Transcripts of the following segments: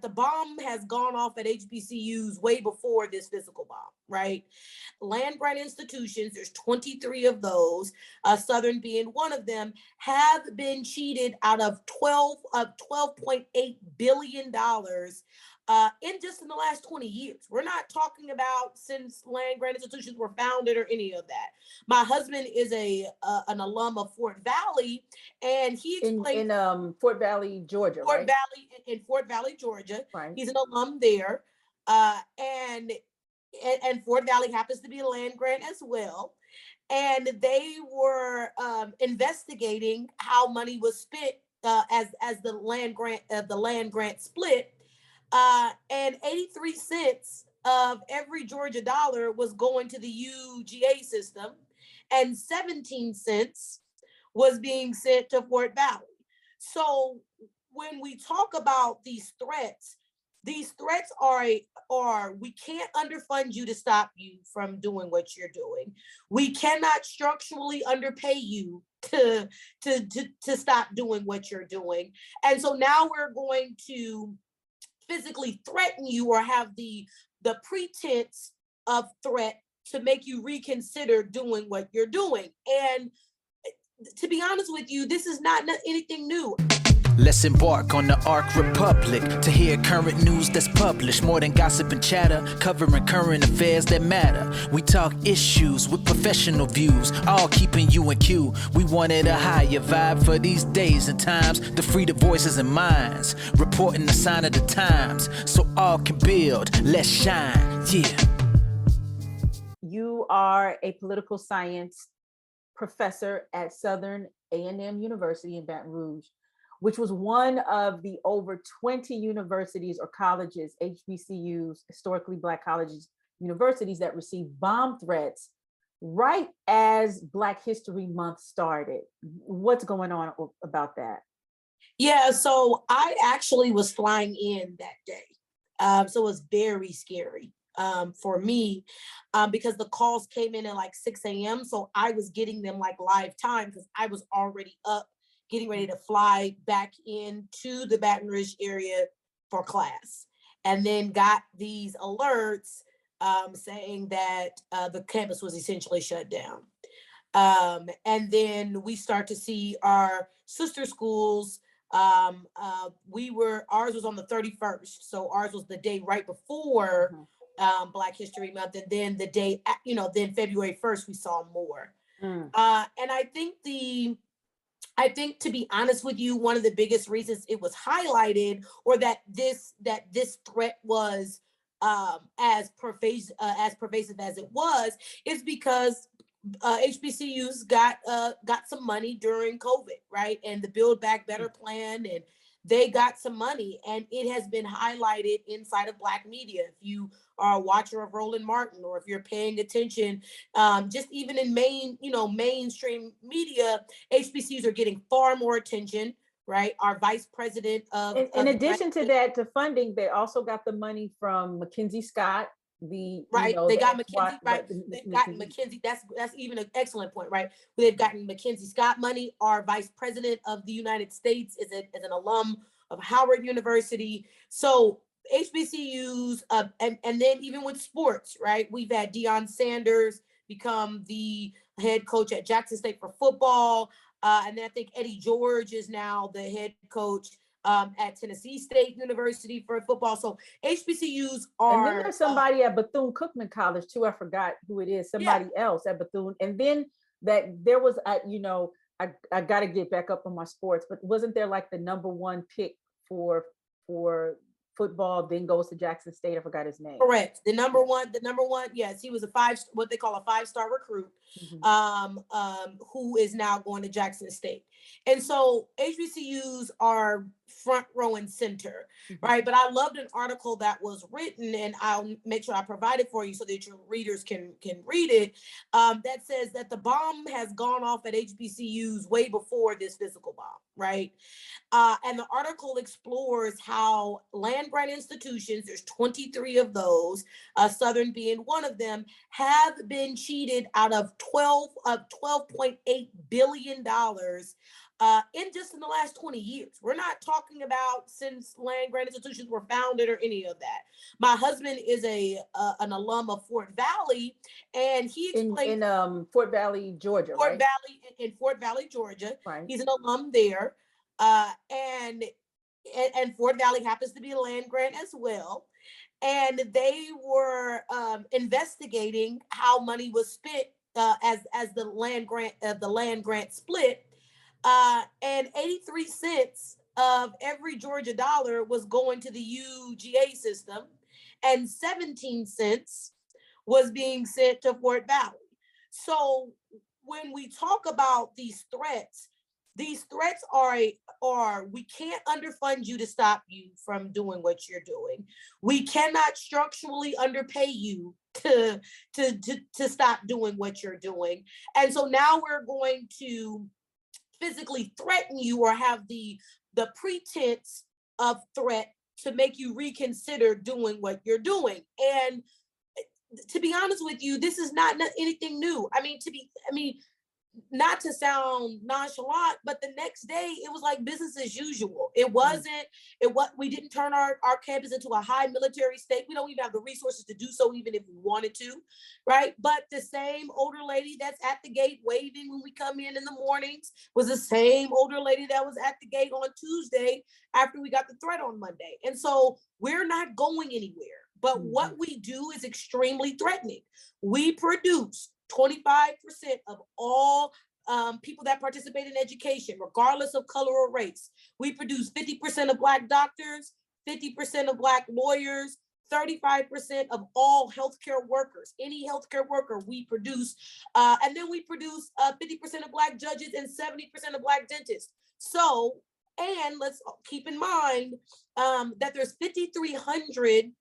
the bomb has gone off at HBCUs way before this physical bomb, right? Land grant institutions, there's 23 of those, Southern being one of them, have been cheated out of $12.8 billion in the last 20 years. We're not talking about since land grant institutions were founded or any of that. My husband is an alum of Fort Valley, and he explained in Fort Valley, Georgia, Fort right? Valley in Fort Valley, Georgia. Right. He's an alum there, and Fort Valley happens to be a land grant as well. And they were investigating how money was spent as the land grant split, and 83 cents of every Georgia dollar was going to the UGA system, and 17 cents was being sent to Fort Valley. So when we talk about these threats are we can't underfund you to stop you from doing what you're doing. We cannot structurally underpay you to stop doing what you're doing. And so now we're going to physically threaten you or have the pretense of threat to make you reconsider doing what you're doing. And to be honest with you, this is not anything new. Let's embark on the Ark Republic to hear current news that's published. More than gossip and chatter, covering current affairs that matter. We talk issues with professional views, all keeping you in queue. We wanted a higher vibe for these days and times, to free the voices and minds, reporting the sign of the times, so all can build. Let's shine, yeah. You are a political science professor at Southern A&M University in Baton Rouge, which was one of the over 20 universities or colleges, HBCUs, historically Black colleges, universities that received bomb threats right as Black History Month started. What's going on about that? Yeah, so I actually was flying in that day. So it was very scary for me because the calls came in at like 6 a.m. So I was getting them like live time because I was already up getting ready to fly back into the Baton Rouge area for class. And then got these alerts saying that the campus was essentially shut down. And then we start to see our sister schools. Ours was on the 31st. So ours was the day right before Black History Month. And then the day, then February 1st, we saw more. And I think, to be honest with you, one of the biggest reasons it was highlighted, or that this threat was as pervasive as it was, is because HBCUs got some money during COVID, right? And the Build Back Better plan, and they got some money, and it has been highlighted inside of Black media. If you are a watcher of Roland Martin, or if you're paying attention, just even in mainstream media, HBCUs are getting far more attention, right? Our vice president of in addition to that, to funding, they also got the money from Mackenzie Scott. They got Mackenzie, right? They've gotten Mackenzie. That's even an excellent point, right? They've gotten Mackenzie Scott money. Our vice president of the United States is an alum of Howard University. So HBCUs, and then even with sports, right? We've had Deion Sanders become the head coach at Jackson State for football, and then I think Eddie George is now the head coach at Tennessee State University for football. So HBCUs are. And then there's somebody at Bethune Cookman College too. I forgot who it is. Somebody else at Bethune. And then that there was, I got to get back up on my sports, but wasn't there like the number one pick for football, then goes to Jackson State? I forgot his name. Correct. The number one. Yes, he was what they call a 5-star recruit, who is now going to Jackson State. And so HBCUs are front row and center, right? But I loved an article that was written, and I'll make sure I provide it for you so that your readers can read it, that says that the bomb has gone off at HBCUs way before this physical bomb, right? And the article explores how land grant institutions, there's 23 of those, Southern being one of them, have been cheated out of $12.8 billion in the last 20 years. We're not talking about since land grant institutions were founded or any of that. My husband is an alum of Fort Valley, and he explained in Fort Valley, Georgia, Fort right? Valley in Fort Valley, Georgia. Right. He's an alum there, and Fort Valley happens to be a land grant as well. And they were investigating how money was spent as the land grant split. And 83 cents of every Georgia dollar was going to the UGA system, and 17 cents was being sent to Fort Valley. So when we talk about these threats are we can't underfund you to stop you from doing what you're doing. We cannot structurally underpay you to stop doing what you're doing. And so now we're going to physically threaten you or have the pretense of threat to make you reconsider doing what you're doing. And to be honest with you, this is not anything new. I mean, not to sound nonchalant, but the next day it was like business as usual. We didn't turn our campus into a high military state. We don't even have the resources to do so, even if we wanted to, right? But the same older lady that's at the gate waving when we come in the mornings was the same older lady that was at the gate on Tuesday after we got the threat on Monday. And so we're not going anywhere. But what we do is extremely threatening. We produce 25% of all people that participate in education, regardless of color or race. We produce 50% of Black doctors, 50% of Black lawyers, 35% of all healthcare workers. Any healthcare worker we produce, and then we produce 50% of Black judges and 70% of Black dentists. So, and let's keep in mind that there's 5,300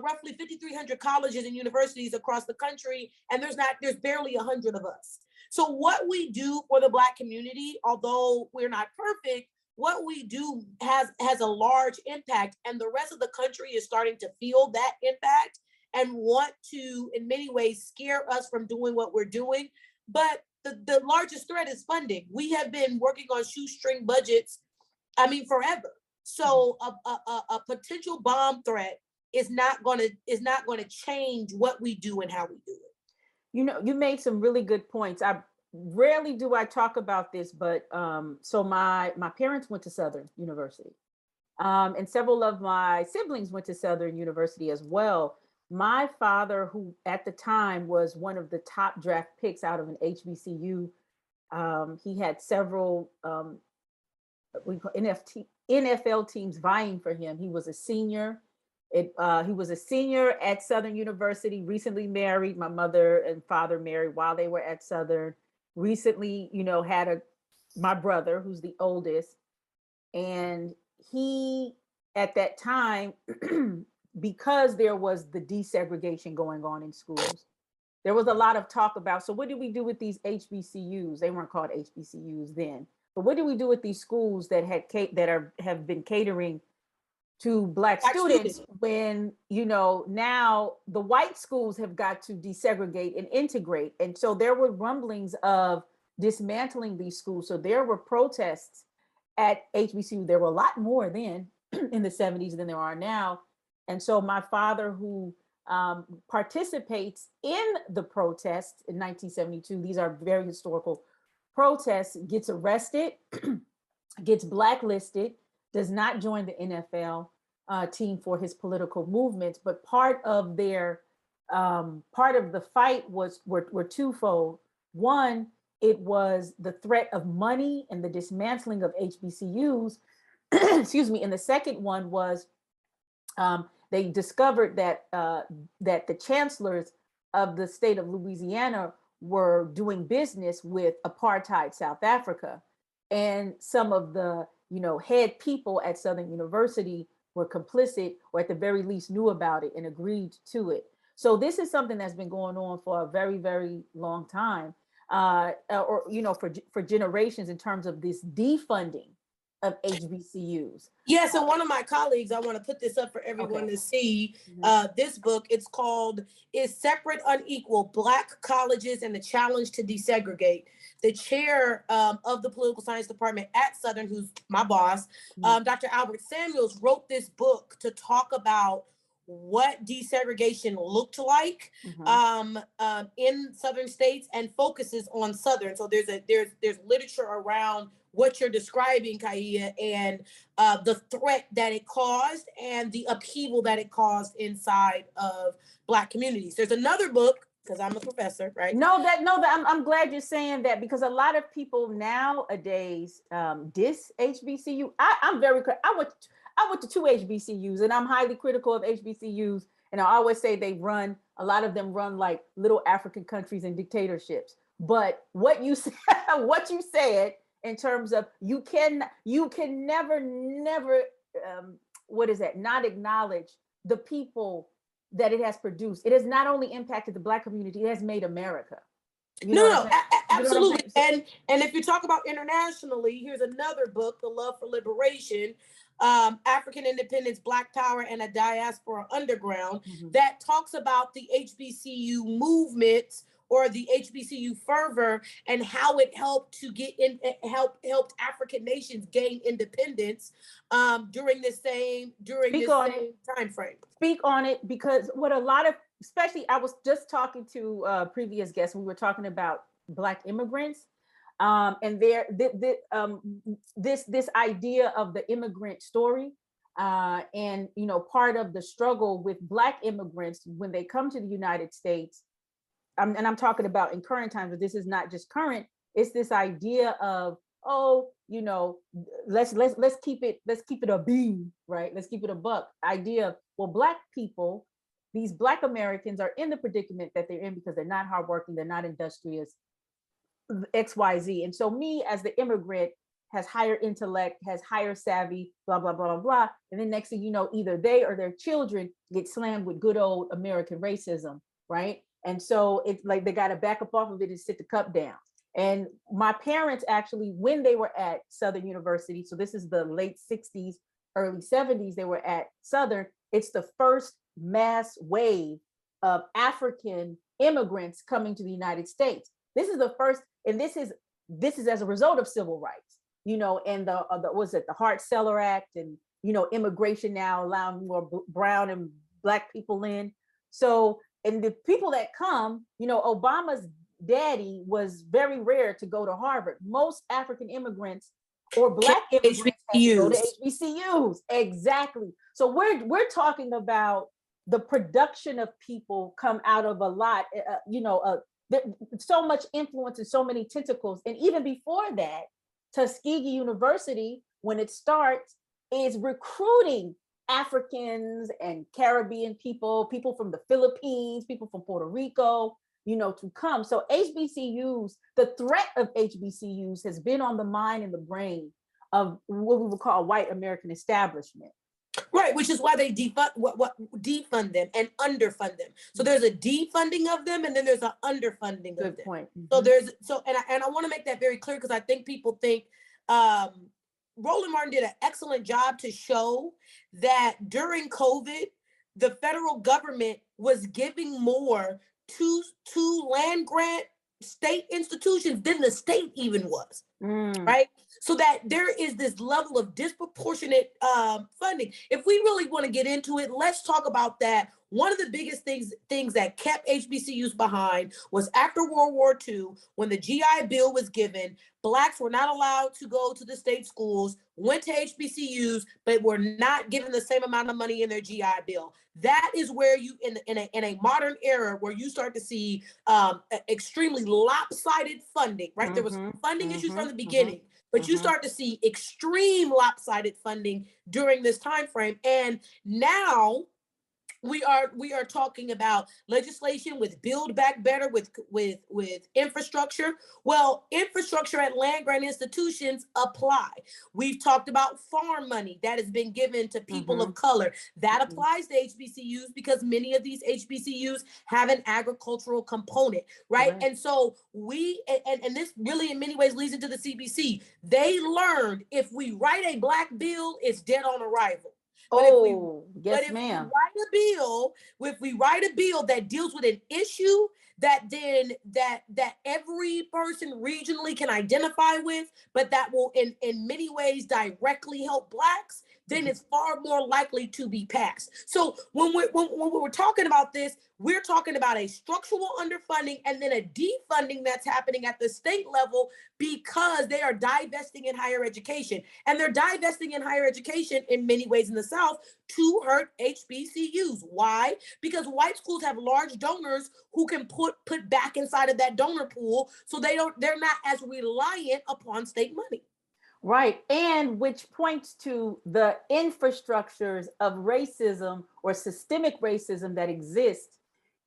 roughly 5,300 colleges and universities across the country, and there's barely 100 of us. So what we do for the Black community, although we're not perfect, what we do has a large impact, and the rest of the country is starting to feel that impact and want to, in many ways, scare us from doing what we're doing. But the largest threat is funding. We have been working on shoestring budgets, forever. So a potential bomb threat is not going to change what we do and how we do it. You know, you made some really good points. Rarely do I talk about this, but so my parents went to Southern University, and several of my siblings went to Southern University as well. My father, who at the time was one of the top draft picks out of an HBCU, he had several NFL teams vying for him. He was a senior. He was a senior at Southern University, recently married. My mother and father married while they were at Southern. Recently, had my brother, who's the oldest. And he, at that time, because there was the desegregation going on in schools, there was a lot of talk about, so what do we do with these HBCUs? They weren't called HBCUs then. But what do we do with these schools that have been catering to Black students when, now the white schools have got to desegregate and integrate? And so there were rumblings of dismantling these schools. So there were protests at HBCU. There were a lot more then in the 70s than there are now. And so my father, who participates in the protests in 1972, these are very historical protests, gets arrested, gets blacklisted, does not join the NFL team for his political movements. But part of the fight were twofold. One, it was the threat of money and the dismantling of HBCUs. Excuse me. And the second one was they discovered that the chancellors of the state of Louisiana were doing business with apartheid South Africa, and some of the head people at Southern University were complicit, or at the very least knew about it and agreed to it. So this is something that's been going on for a very, very long time, for generations, in terms of this defunding of HBCUs. Yeah, so one of my colleagues, I want to put this up for everyone to see, this book. It's called Is Separate Unequal? Black Colleges and the Challenge to Desegregate. the chair of the political science department at Southern, who's my boss, Dr. Albert Samuels, wrote this book to talk about what desegregation looked like in Southern states, and focuses on Southern. So there's literature around what you're describing, Kaia, and the threat that it caused and the upheaval that it caused inside of Black communities. There's another book, because I'm a professor, right? I'm glad you're saying that, because a lot of people nowadays diss HBCU. I went to 2 HBCUs, and I'm highly critical of HBCUs. And I always say a lot of them run like little African countries and dictatorships. But what you said in terms of you can never not acknowledge the people that it has produced. It has not only impacted the Black community, it has made America. Absolutely. And if you talk about internationally, here's another book, The Love for Liberation, African Independence, Black Power, and a Diaspora Underground, that talks about the HBCU movement or the HBCU fervor and how it helped to helped African nations gain independence during this same time frame. Speak on it, because what a lot of, especially, I was just talking to a previous guest, we were talking about Black immigrants, and this idea of the immigrant story, and part of the struggle with Black immigrants when they come to the United States. And I'm talking about in current times, but this is not just current. It's this idea of, let's keep it a beam, right? Let's keep it a buck. Idea of, well, Black people, these Black Americans are in the predicament that they're in because they're not hardworking, they're not industrious, XYZ. And so me as the immigrant has higher intellect, has higher savvy, blah, blah, blah, blah, blah. And then next thing you know, either they or their children get slammed with good old American racism, right? And so it's like they got to back up off of it and sit the cup down. And my parents actually, when they were at Southern University, so this is the late 60s, early 70s, they were at Southern. It's the first mass wave of African immigrants coming to the United States. This is the first, and this is as a result of civil rights, and the Hart-Celler Act, and immigration now allowing more brown and Black people in. So, and the people that come, Obama's daddy was very rare to go to Harvard. Most African immigrants or Black immigrants go to HBCUs. Exactly. So we're talking about the production of people come out of a lot, so much influence and so many tentacles. And even before that, Tuskegee University, when it starts, is recruiting Africans and Caribbean people from the Philippines, people from Puerto Rico, to come. So HBCUs, the threat of HBCUs has been on the mind and the brain of what we would call white American establishment. Right, which is why they defund them and underfund them. So there's a defunding of them, and then there's an underfunding of them. Good point. So I want to make that very clear, because I think people think Roland Martin did an excellent job to show that during COVID, the federal government was giving more to land grant state institutions than the state even was, right? So that there is this level of disproportionate funding. If we really want to get into it, let's talk about that. One of the biggest things that kept HBCUs behind was after World War II, when the GI Bill was given, Blacks were not allowed to go to the state schools, went to HBCUs, but were not given the same amount of money in their GI Bill. That is where you, in a modern era, where you start to see extremely lopsided funding, right? There was funding issues from the beginning, but you start to see extreme lopsided funding during this time frame. And now we are talking about legislation with Build Back Better, with infrastructure. Well, infrastructure at land grant institutions apply. We've talked about farm money that has been given to people of color. That applies to HBCUs because many of these HBCUs have an agricultural component, right? And so and this really in many ways leads into the CBC. They learned if we write a Black bill, it's dead on arrival. But if we Oh, but yes, if we ma'am. write a bill, if we write a bill that deals with an issue that then that every person regionally can identify with, but that will in many ways directly help Blacks, then it's far more likely to be passed. So when we're talking about this, we're talking about a structural underfunding and then a defunding that's happening at the state level because they are divesting in higher education. And they're divesting in higher education in many ways in the South to hurt HBCUs. Why? Because white schools have large donors who can put back inside of that donor pool, so they're not as reliant upon state money. Right. And which points to the infrastructures of racism or systemic racism that exists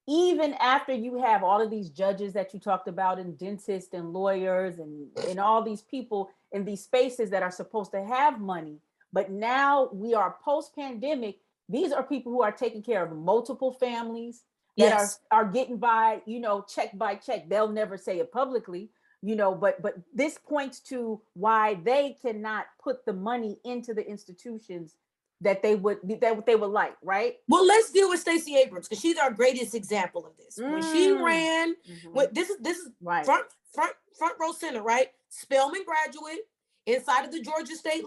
even after you have all of these judges that you talked about and dentists and lawyers and all these people in these spaces that are supposed to have money. But now we are post-pandemic. These are people who are taking care of multiple families that Yes. are getting by, check by check. They'll never say it publicly, but this points to why they cannot put the money into the institutions that they would like, right? Well, let's deal with Stacey Abrams because she's our greatest example of this. When she ran, this is right. front row center, right? Spelman graduate inside of the Georgia State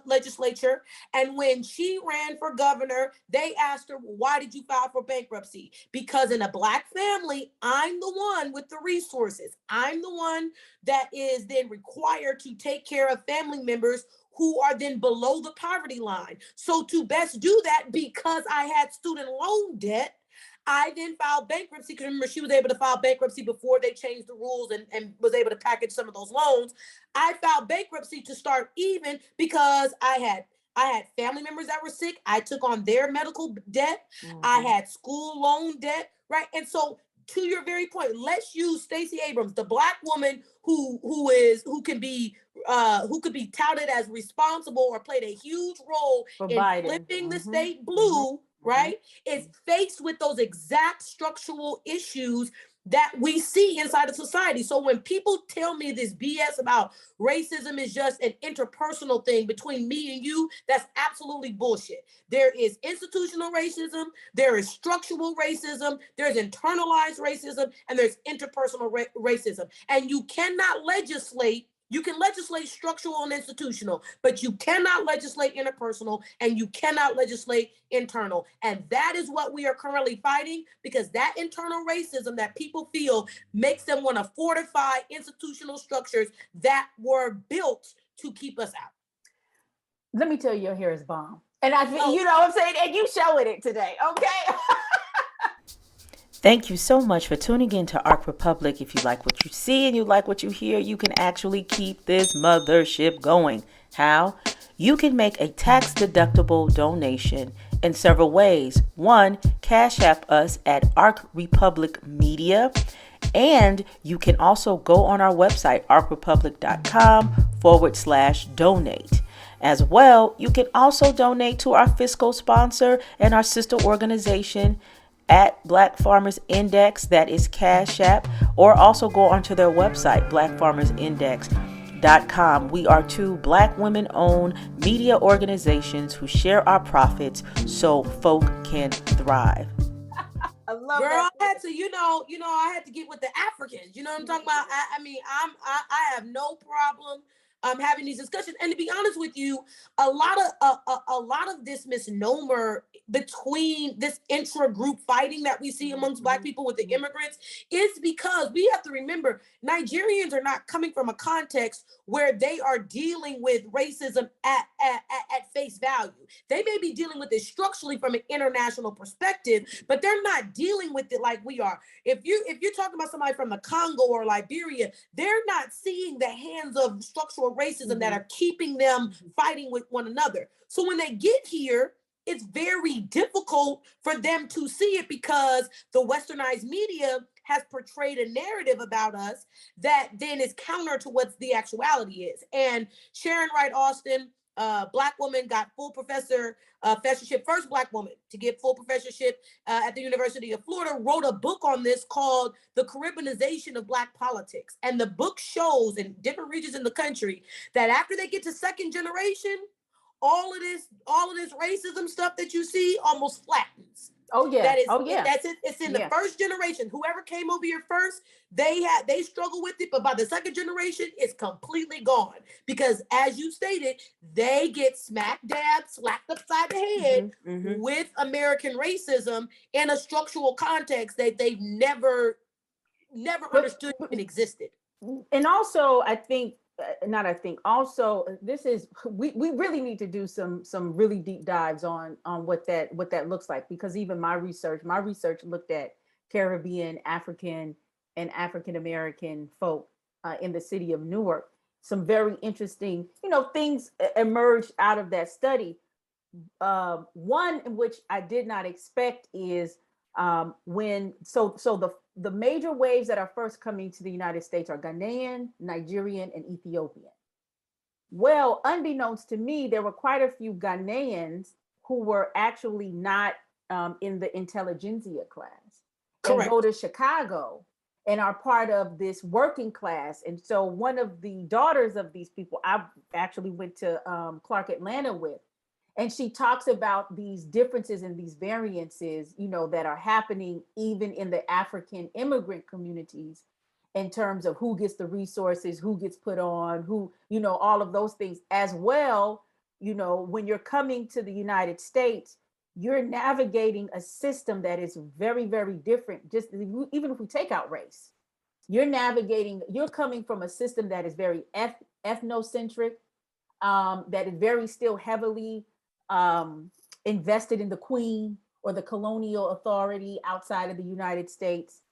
legislature. And when she ran for governor, they asked her, why did you file for bankruptcy? Because in a Black family, I'm the one with the resources. I'm the one that is then required to take care of family members who are then below the poverty line. So to best do that, because I had student loan debt, I then filed bankruptcy, because remember, she was able to file bankruptcy before they changed the rules and was able to package some of those loans. I filed bankruptcy to start even because I had family members that were sick. I took on their medical debt. I had school loan debt, right? And so to your very point, let's use Stacey Abrams, the Black woman who could be touted as responsible or played a huge role for in Biden. flipping the state blue, right? Is faced with those exact structural issues that we see inside of society. So when people tell me this BS about racism is just an interpersonal thing between me and you, that's absolutely bullshit. There is institutional racism, there is structural racism, there's internalized racism, and there's interpersonal racism. And you cannot legislate. You can legislate structural and institutional, but you cannot legislate interpersonal and you cannot legislate internal. And that is what we are currently fighting, because that internal racism that people feel makes them want to fortify institutional structures that were built to keep us out. Let me tell you, your hair is bomb. And I think, you know what I'm saying? And you showing it today, okay? Thank you so much for tuning in to Arc Republic. If you like what you see and you like what you hear, you can actually keep this mothership going. How? You can make a tax-deductible donation in several ways. One, Cash App us at Arc Republic Media. And you can also go on our website, arcrepublic.com/donate. As well, you can also donate to our fiscal sponsor and our sister organization at Black Farmers Index, that is Cash App, or also go onto their website, blackfarmersindex.com. We are two Black women-owned media organizations who share our profits so folk can thrive. I love Girl, that. I had to, I had to get with the Africans. You know what I'm talking about? I have no problem having these discussions. And to be honest with you, a lot of this misnomer between this intra-group fighting that we see amongst Black people with the immigrants is because we have to remember Nigerians are not coming from a context where they are dealing with racism at face value. They may be dealing with it structurally from an international perspective, but they're not dealing with it like we are. If you're talking about somebody from the Congo or Liberia, they're not seeing the hands of structural racism that are keeping them fighting with one another. So when they get here, it's very difficult for them to see it because the westernized media has portrayed a narrative about us that then is counter to what the actuality is. And Sharon Wright Austin, Black woman, got full professorship, first Black woman to get full professorship at the University of Florida, wrote a book on this called The Caribbeanization of Black Politics. And the book shows in different regions in the country that after they get to second generation, all of this racism stuff that you see almost flattens. Oh yeah. That is, Oh yeah. that's it. It's in the first generation. Whoever came over here first, they struggle with it, but by the second generation, it's completely gone. Because as you stated, they get smack dab, slapped upside the head with American racism in a structural context that they've never understood even existed. And also, I think, also, this is, we really need to do some really deep dives on what that looks like, because even my research looked at Caribbean, African, and African American folk in the city of Newark. Some very interesting, things emerged out of that study. One in which I did not expect is the major waves that are first coming to the United States are Ghanaian, Nigerian, and Ethiopian. Well, unbeknownst to me, there were quite a few Ghanaians who were actually not in the intelligentsia class. Correct. And go to Chicago and are part of this working class. And so one of the daughters of these people, I actually went to Clark Atlanta with, and she talks about these differences and these variances, that are happening even in the African immigrant communities in terms of who gets the resources, who gets put on, who, all of those things as well. When you're coming to the United States, you're navigating a system that is very, very different. Just even if we take out race, you're coming from a system that is very ethnocentric, that is very still heavily invested in the queen or the colonial authority outside of the United States,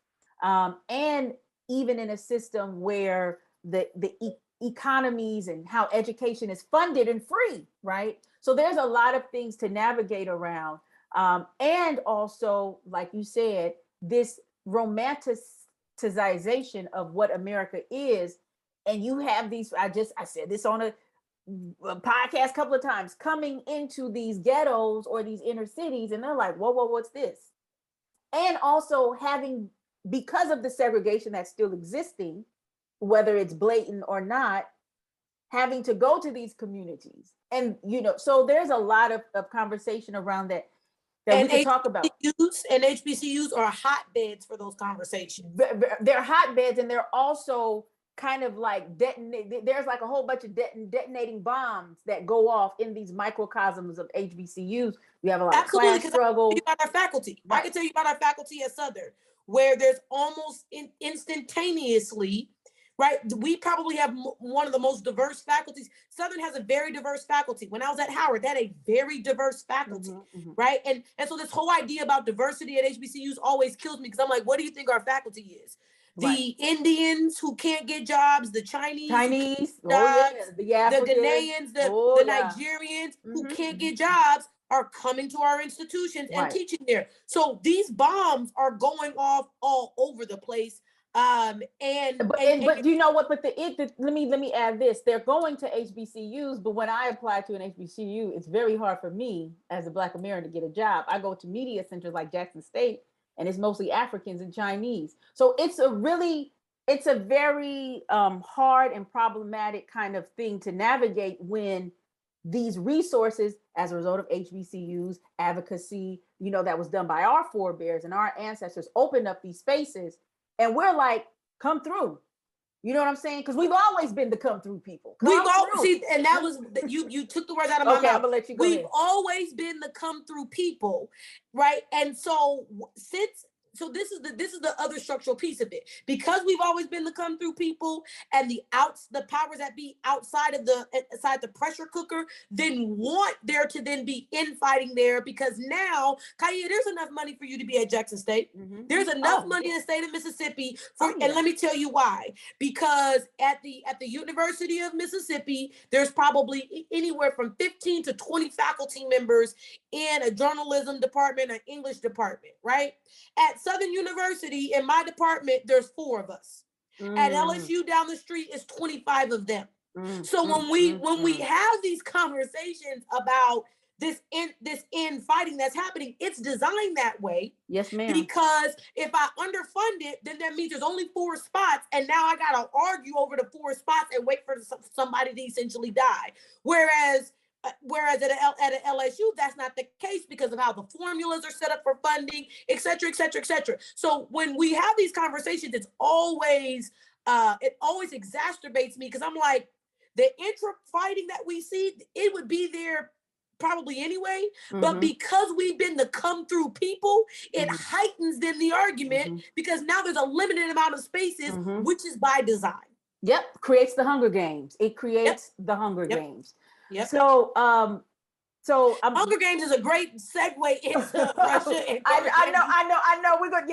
and even in a system where the economies and how education is funded and free, right? So there's a lot of things to navigate around, and also, like you said, this romanticization of what America is, and you have these. I said this on a podcast a couple of times, coming into these ghettos or these inner cities, and they're like, whoa, what's this? And also having, because of the segregation that's still existing, whether it's blatant or not, having to go to these communities. And, so there's a lot of conversation around that we can talk about. And HBCUs are hotbeds for those conversations. They're hotbeds, and they're also kind of like there's like a whole bunch of detonating bombs that go off in these microcosms of HBCUs. We have a lot of class struggle. About our faculty. Right. I can tell you about our faculty at Southern, where there's almost instantaneously, right? We probably have one of the most diverse faculties. Southern has a very diverse faculty. When I was at Howard, that had a very diverse faculty, right? And so this whole idea about diversity at HBCUs always kills me, because I'm like, what do you think our faculty is? The Indians who can't get jobs, the Chinese jobs, the Ghanaians, the Nigerians who can't get jobs are coming to our institutions and teaching there. So these bombs are going off all over the place. But you know what? But let me add this: they're going to HBCUs, but when I apply to an HBCU, it's very hard for me as a Black American to get a job. I go to media centers like Jackson State, and it's mostly Africans and Chinese. So it's a very hard and problematic kind of thing to navigate when these resources, as a result of HBCUs, advocacy, that was done by our forebears and our ancestors, opened up these spaces. And we're like, come through. You know what I'm saying? Because we've always been the come through people. And that was, you took the words out of my mouth. I'm gonna let you go. We've always been the come through people, right? And so this is the other structural piece of it. Because we've always been the come through people, and the powers that be outside the pressure cooker then want there to then be infighting there, because now, Kaya, there's enough money for you to be at Jackson State. There's enough money in the state of Mississippi and let me tell you why. Because at the University of Mississippi, there's probably anywhere from 15 to 20 faculty members in a journalism department, an English department, right? At Southern University, in my department, there's 4 of us. At LSU down the street is 25 of them. So when we have these conversations about this infighting that's happening, it's designed that way. Yes, ma'am. Because if I underfund it, then that means there's only 4 spots, and now I gotta argue over the 4 spots and wait for somebody to essentially die. Whereas Whereas at an LSU, that's not the case because of how the formulas are set up for funding, et cetera, et cetera, et cetera. So when we have these conversations, it always exacerbates me because I'm like, the intra-fighting that we see, it would be there probably anyway, but because we've been the come-through people, it heightens then the argument because now there's a limited amount of spaces, which is by design. Yep, creates the Hunger Games. It creates the Hunger Games. Yep. So, Hunger Games is a great segue into Russia. And I know. We're gonna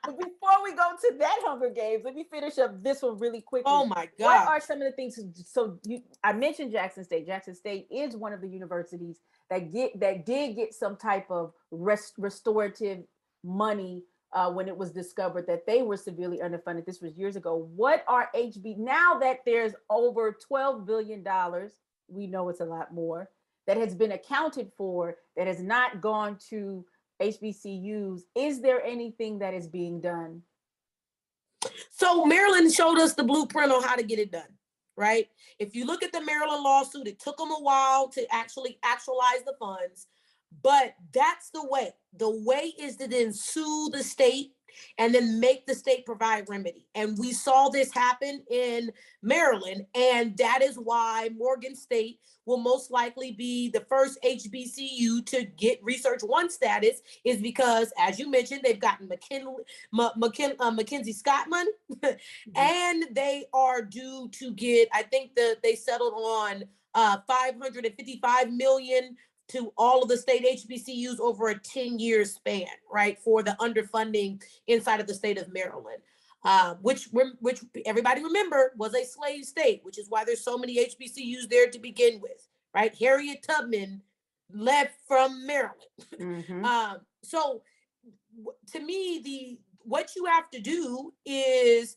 before we go to that Hunger Games, let me finish up this one really quickly. Oh my God! What are some of the things? So I mentioned Jackson State. Jackson State is one of the universities that did get some type of restorative money when it was discovered that they were severely underfunded. This was years ago. What are now that there's over $12 billion? We know it's a lot more that has been accounted for that has not gone to HBCUs. Is there anything that is being done? So Maryland showed us the blueprint on how to get it done, right? If you look at the Maryland lawsuit, it took them a while to actually actualize the funds, but that's the way. The way is to then sue the state and then make the state provide remedy. And we saw this happen in Maryland, and that is why Morgan State will most likely be the first HBCU to get Research 1 status, is because, as you mentioned, they've gotten Mackenzie Scott money, and they are due to get, I think they settled on $555 million to all of the state HBCUs over a 10-year span, right, for the underfunding inside of the state of Maryland, which everybody remember was a slave state, which is why there's so many HBCUs there to begin with, right? Harriet Tubman left from Maryland. So to me, what you have to do is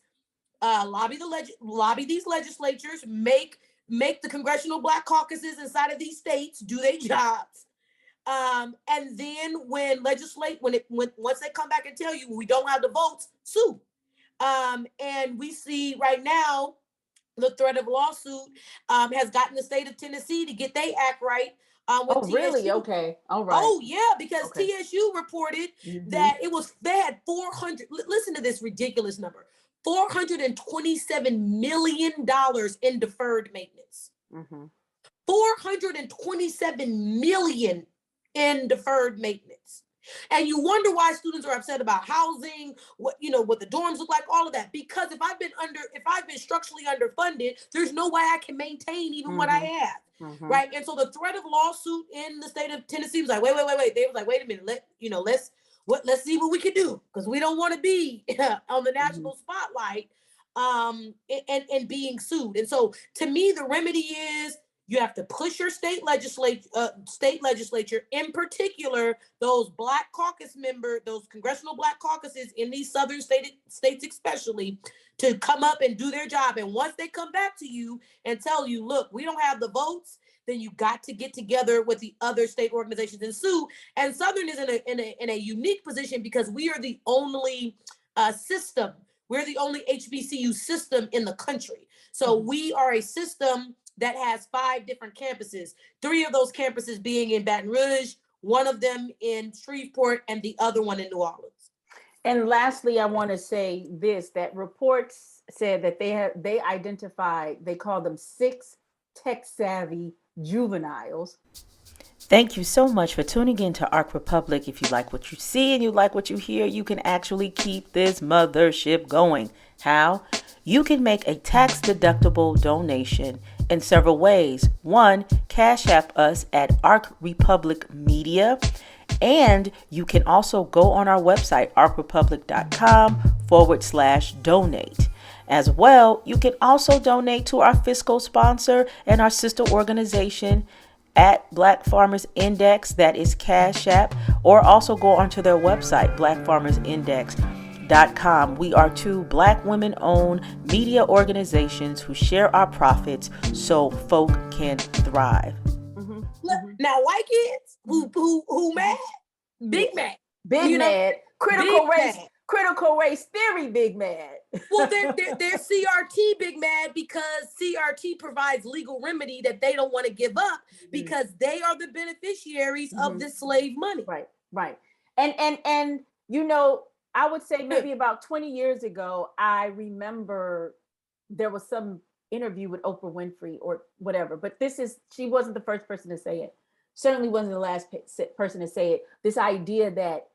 lobby these legislatures, make the congressional Black caucuses inside of these states do their jobs, and then once they come back and tell you we don't have the votes, sue. And we see right now the threat of lawsuit has gotten the state of Tennessee to get their act right. TSU. Really? Okay. All right. Oh yeah, because TSU reported that they had 400. Listen to this ridiculous number. $427 million in deferred maintenance. $427 million in deferred maintenance. And you wonder why students are upset about housing, what the dorms look like, all of that. Because if I've been structurally underfunded, there's no way I can maintain even what I have. Right. And so the threat of lawsuit in the state of Tennessee was like, wait. They was like, wait a minute, let's see what we can do, because we don't want to be on the national spotlight and being sued. And so to me, the remedy is you have to push your state legislature, in particular, those Black caucus members, those congressional Black caucuses in these southern states especially, to come up and do their job. And once they come back to you and tell you, look, we don't have the votes, then you got to get together with the other state organizations and sue. And Southern is in a unique position because we are the only system. We're the only HBCU system in the country. So we are a system that has 5 different campuses, 3 of those campuses being in Baton Rouge, one of them in Shreveport, and the other one in New Orleans. And lastly, I want to say this, that reports said that they identified, they call them 6 tech-savvy juveniles. Thank you so much for tuning in to Arc Republic. If you like what you see and you like what you hear, you can actually keep this mothership going. How? You can make a tax-deductible donation in several ways. 1, Cash App us at Arc Republic Media. And you can also go on our website, arcrepublic.com/donate. As well, you can also donate to our fiscal sponsor and our sister organization at Black Farmers Index, that is Cash App, or also go onto their website, blackfarmersindex.com. We are 2 Black women-owned media organizations who share our profits so folk can thrive. Now, white kids who mad, big mad, critical race. critical race theory big mad. Well, they're CRT big mad because CRT provides legal remedy that they don't want to give up because they are the beneficiaries of this slave money. Right. And you know, I would say maybe about 20 years ago, I remember there was some interview with Oprah Winfrey or whatever, but she wasn't the first person to say it. Certainly wasn't the last person to say it. This idea that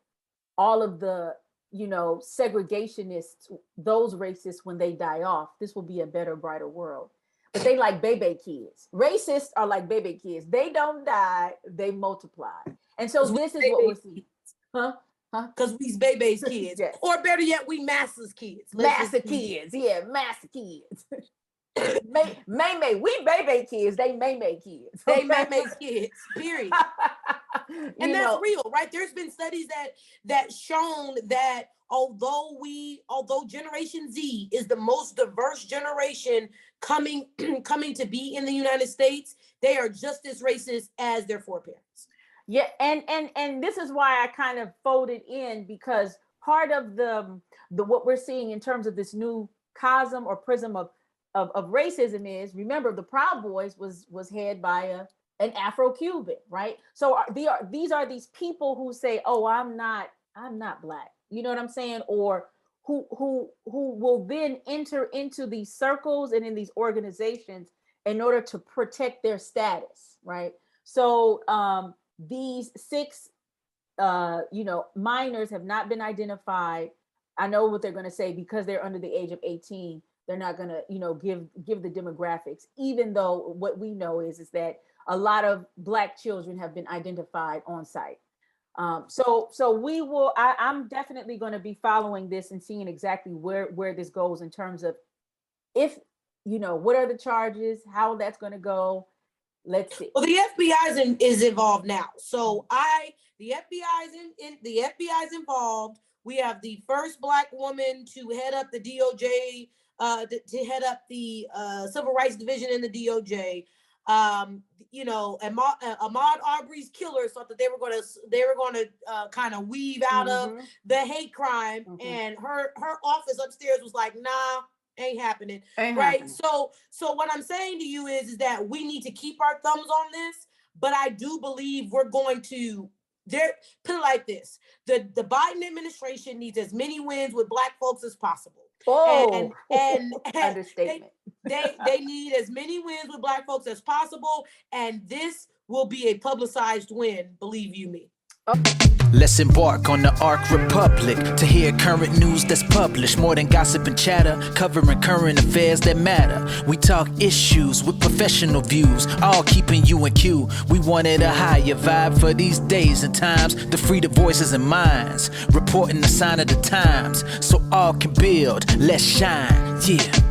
all of the, you know, segregationists, those racists, when they die off, this will be a better, brighter world. But they like baby kids. Racists are like baby kids. They don't die, they multiply. And so this is what we're seeing. Because we's baby's kids. Yes. Or better yet, we master's kids. Master kids. May, we baby kids, they may kids. They may kids, period. And that's real, right? There's been studies that shown that although Generation Z is the most diverse generation coming to be in the United States, they are just as racist as their foreparents. Yeah, and this is why I kind of folded in, because part of the what we're seeing in terms of this new cosm or prism of racism is, remember, the Proud Boys was headed by an Afro-Cuban, right? So these are these people who say, oh, I'm not Black, you know what I'm saying? Or who will then enter into these circles and in these organizations in order to protect their status, right? So these 6 minors have not been identified. I know what they're going to say, because they're under the age of 18. They're not going to, give the demographics, even though what we know is that a lot of Black children have been identified on site. So we will, I'm definitely going to be following this and seeing exactly where this goes in terms of if, what are the charges, how that's going to go. Let's see. Well, the FBI is involved now. So the FBI's involved. We have the first Black woman to head up the DOJ, to head up the Civil Rights Division in the DOJ. Ahmaud Arbery's killers thought that they were going to kind of weave out of the hate crime, and her office upstairs was like, nah, ain't happening. Right. So what I'm saying to you is that we need to keep our thumbs on this, but I do believe we're going to put it like this. The Biden administration needs as many wins with Black folks as possible. Oh, and understatement. They need as many wins with Black folks as possible, and this will be a publicized win, believe you me. Let's embark on the Ark Republic to hear current news that's published. More than gossip and chatter, covering current affairs that matter. We talk issues with professional views, all keeping you in queue. We wanted a higher vibe for these days and times, to free the voices and minds, reporting the sign of the times, so all can build. Let's shine, yeah.